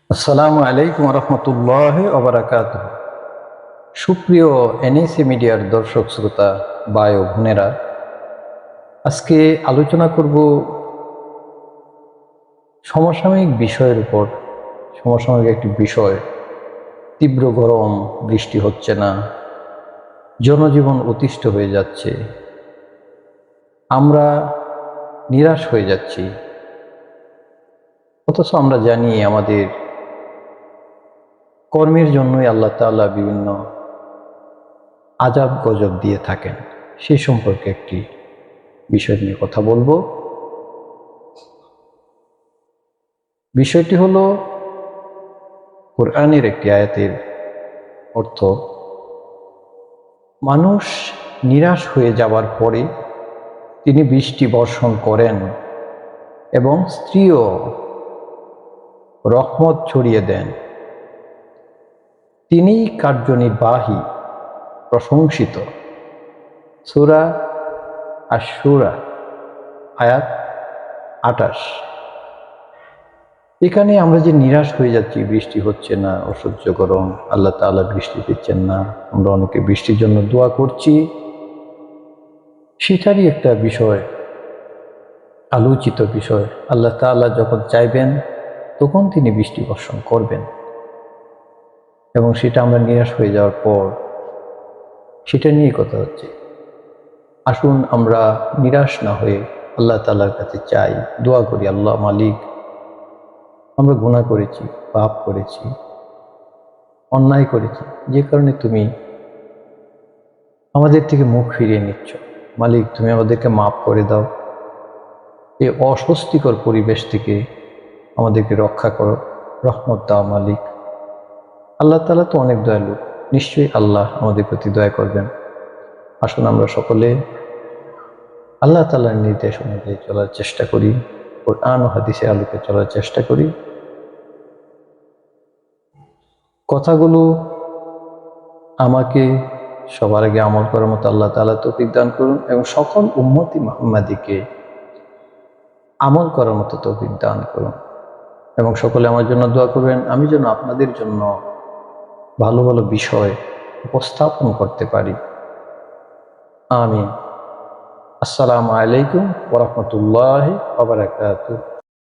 আসসালামু আলাইকুম রহমতুল্লাহ ওবরাকাতুহ। সুপ্রিয় এনএসি মিডিয়ার দর্শক শ্রোতা ভাই ও বোনেরা, আজকে আলোচনা করব সমসাময়িক বিষয়ের উপর। সমসাময়িক একটি বিষয়, তীব্র গরম, বৃষ্টি হচ্ছে না, জনজীবন অতিষ্ঠ হয়ে যাচ্ছে, আমরা নিরাশ হয়ে যাচ্ছি। অথচ আমরা জানি আমাদের কর্মের জন্যই আল্লাহ তাআলা বিভিন্ন আজাব গজব দিয়ে থাকেন। সেই সম্পর্কে একটি বিষয় নিয়ে কথা বলবো। বিষয়টি হলো কোরআনের একটি আয়াতের অর্থ, মানুষ নিরাশ হয়ে যাওয়ার পরে তিনি বৃষ্টি বর্ষণ করেন এবং স্ত্রীও রহমত ছড়িয়ে দেন। তিনিই কার্যনির্বাহী, প্রশংসিত। সূরা আশ-শূরা আয়াত ২৮। এখানে আমরা যে নিরাশ হয়ে যাচ্ছি, বৃষ্টি হচ্ছে না, অসহ্য গরম, আল্লাহ তাআলা বৃষ্টি দিচ্ছেন না, আমরা অনেকে বৃষ্টির জন্য দোয়া করছি, সেটারই একটা বিষয়, আলোচিত বিষয়। আল্লাহ তাআলা যখন চাইবেন তখন তিনি বৃষ্টি বর্ষণ করবেন, এবং সেটা আমরা নিরাশ হয়ে যাওয়ার পর সেটা নিয়ে কথা হচ্ছে। আসুন আমরা নিরাশ না হয়ে আল্লাহ তাআলার কাছে চাই, দোয়া করি, আল্লাহ মালিক, আমরা গুনাহ করেছি, পাপ করেছি, অন্যায় করেছি, যে কারণে তুমি আমাদের থেকে মুখ ফিরিয়ে নিচ্ছ। মালিক, তুমি আমাদেরকে মাফ করে দাও, এই অস্বস্তিকর পরিবেশ থেকে আমাদেরকে রক্ষা করো, রহমত দাও মালিক। আল্লাহ তাআলা তো অনেক দয়ালু, নিশ্চয়ই আল্লাহ আমাদের প্রতি দয়া করবেন। আসুন আমরা সকলে আল্লাহ তাআলার নির্দেশ অনুযায়ী চলার চেষ্টা করি, কোরআন ও হাদিসের আলোকে চলার চেষ্টা করি। কথাগুলো আমাকে সবার আগে আমল করার মতো আল্লাহ তাআলা তৌফিক দান করুন, এবং সকল উম্মতি মুহাম্মাদিকে আমল করার মতো তৌফিক দান করুন, এবং সকলে আমার জন্য দোয়া করবেন, আমি যেন আপনাদের জন্য ভালো ভালো বিষয় উপস্থাপন করতে পারি। আমিন। আসসালামু আলাইকুম ওয়া রাহমাতুল্লাহি ওয়া বারাকাতুহু।